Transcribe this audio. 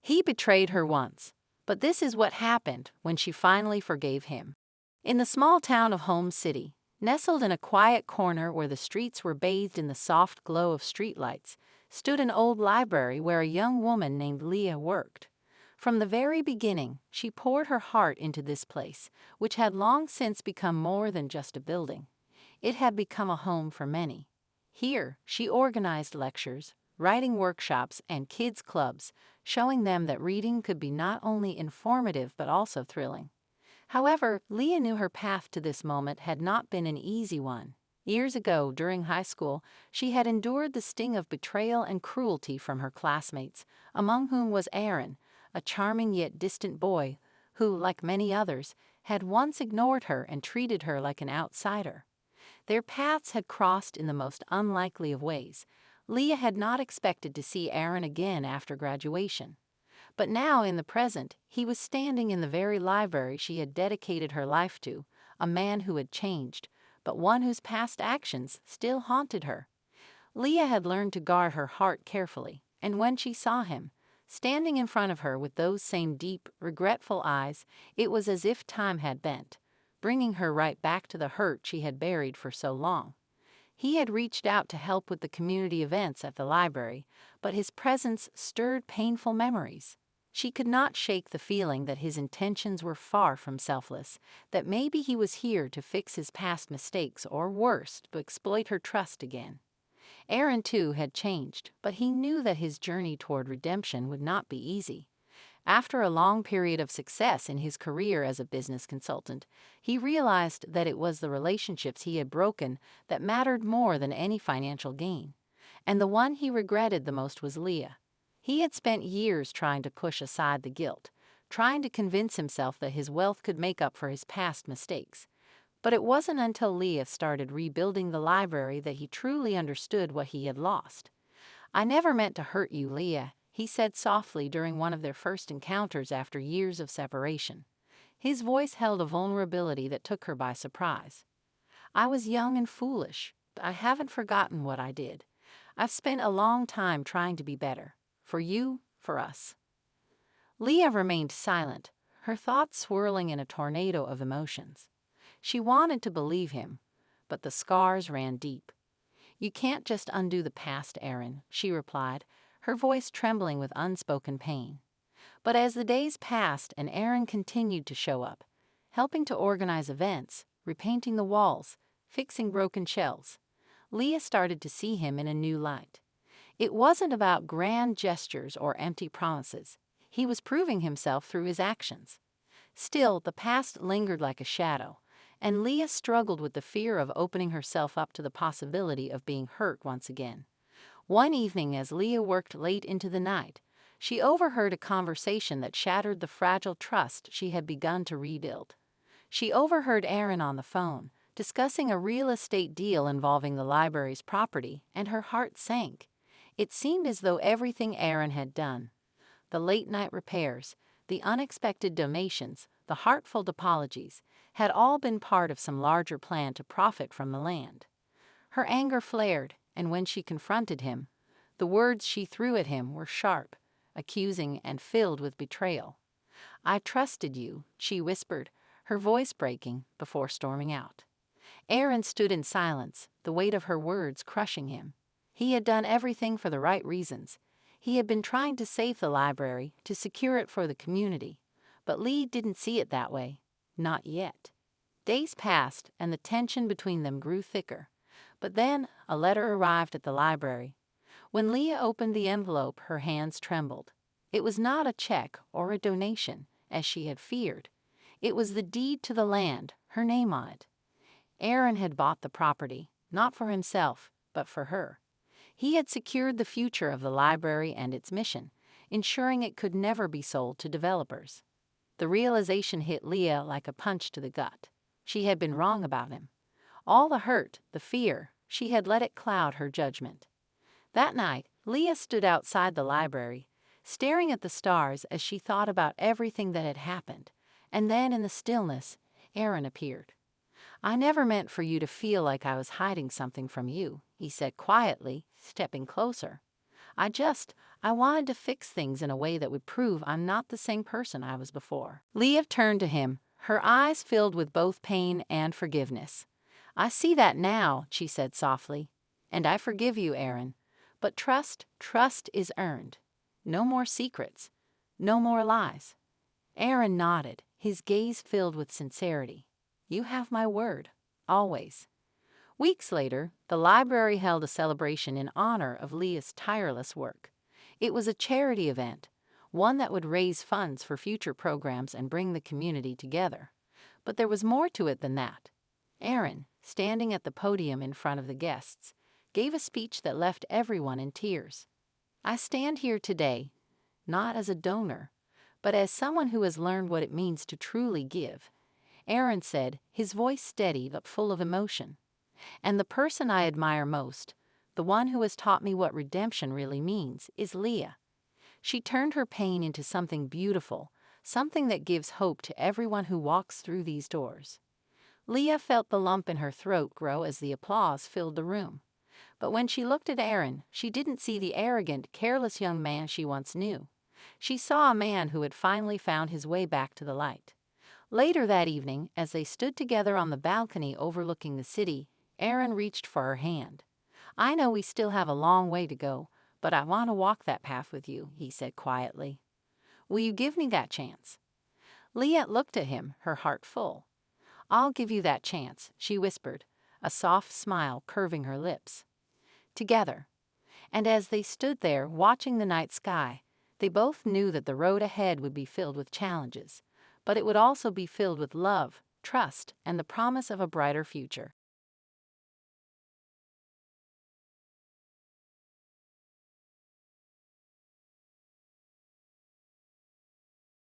He betrayed her once, but this is what happened when she finally forgave him. In the small town of Home City, nestled in a quiet corner where the streets were bathed in the soft glow of streetlights, stood an old library where a young woman named Leah worked. From the very beginning, she poured her heart into this place, which had long since become more than just a building. It had become a home for many. Here, she organized lectures, writing workshops, and kids' clubs, showing them that reading could be not only informative but also thrilling. However, Leah knew her path to this moment had not been an easy one. Years ago, during high school, she had endured the sting of betrayal and cruelty from her classmates, among whom was Aaron, a charming yet distant boy who, like many others, had once ignored her and treated her like an outsider. Their paths had crossed in the most unlikely of ways. Leah had not expected to see Aaron again after graduation. But now, in the present, he was standing in the very library she had dedicated her life to, a man who had changed, but one whose past actions still haunted her. Leah had learned to guard her heart carefully, and when she saw him, standing in front of her with those same deep, regretful eyes, it was as if time had bent, bringing her right back to the hurt she had buried for so long. He had reached out to help with the community events at the library, but his presence stirred painful memories. She could not shake the feeling that his intentions were far from selfless, that maybe he was here to fix his past mistakes or, worse, to exploit her trust again. Aaron, too, had changed, but he knew that his journey toward redemption would not be easy. After a long period of success in his career as a business consultant, he realized that it was the relationships he had broken that mattered more than any financial gain. And the one he regretted the most was Leah. He had spent years trying to push aside the guilt, trying to convince himself that his wealth could make up for his past mistakes. But it wasn't until Leah started rebuilding the library that he truly understood what he had lost. "I never meant to hurt you, Leah," he said softly during one of their first encounters after years of separation. His voice held a vulnerability that took her by surprise. "I was young and foolish, but I haven't forgotten what I did. I've spent a long time trying to be better. For you, for us." Leah remained silent, her thoughts swirling in a tornado of emotions. She wanted to believe him, but the scars ran deep. "You can't just undo the past, Aaron," she replied, her voice trembling with unspoken pain. But as the days passed and Aaron continued to show up, helping to organize events, repainting the walls, fixing broken shelves, Leah started to see him in a new light. It wasn't about grand gestures or empty promises. He was proving himself through his actions. Still, the past lingered like a shadow, and Leah struggled with the fear of opening herself up to the possibility of being hurt once again. One evening, as Leah worked late into the night, she overheard a conversation that shattered the fragile trust she had begun to rebuild. She overheard Aaron on the phone, discussing a real estate deal involving the library's property, and her heart sank. It seemed as though everything Aaron had done, the late-night repairs, the unexpected donations, the heartfelt apologies, had all been part of some larger plan to profit from the land. Her anger flared, and when she confronted him, the words she threw at him were sharp, accusing, and filled with betrayal. "I trusted you," she whispered, her voice breaking, before storming out. Aaron stood in silence, the weight of her words crushing him. He had done everything for the right reasons. He had been trying to save the library, to secure it for the community. But Lee didn't see it that way. Not yet. Days passed, and the tension between them grew thicker. But then a letter arrived at the library. When Leah opened the envelope, her hands trembled. It was not a check or a donation, as she had feared. It was the deed to the land, her name on it. Aaron had bought the property, not for himself, but for her. He had secured the future of the library and its mission, ensuring it could never be sold to developers. The realization hit Leah like a punch to the gut. She had been wrong about him. All the hurt, the fear, she had let it cloud her judgment. That night, Leah stood outside the library, staring at the stars as she thought about everything that had happened, and then in the stillness, Aaron appeared. "I never meant for you to feel like I was hiding something from you," he said quietly, stepping closer. I just, I wanted to fix things in a way that would prove I'm not the same person I was before." Leah turned to him, her eyes filled with both pain and forgiveness. "I see that now," she said softly. "And I forgive you, Aaron. But trust is earned. No more secrets. No more lies." Aaron nodded, his gaze filled with sincerity. "You have my word. Always." Weeks later, the library held a celebration in honor of Leah's tireless work. It was a charity event, one that would raise funds for future programs and bring the community together. But there was more to it than that. Aaron, standing at the podium in front of the guests, gave a speech that left everyone in tears. "I stand here today, not as a donor, but as someone who has learned what it means to truly give," Aaron said, his voice steady but full of emotion. "And the person I admire most, the one who has taught me what redemption really means, is Leah. She turned her pain into something beautiful, something that gives hope to everyone who walks through these doors." Leah felt the lump in her throat grow as the applause filled the room. But when she looked at Aaron, she didn't see the arrogant, careless young man she once knew. She saw a man who had finally found his way back to the light. Later that evening, as they stood together on the balcony overlooking the city, Aaron reached for her hand. "I know we still have a long way to go, but I want to walk that path with you," he said quietly. "Will you give me that chance?" Leah looked at him, her heart full. "I'll give you that chance," she whispered, a soft smile curving her lips. Together. And as they stood there watching the night sky, they both knew that the road ahead would be filled with challenges, but it would also be filled with love, trust, and the promise of a brighter future.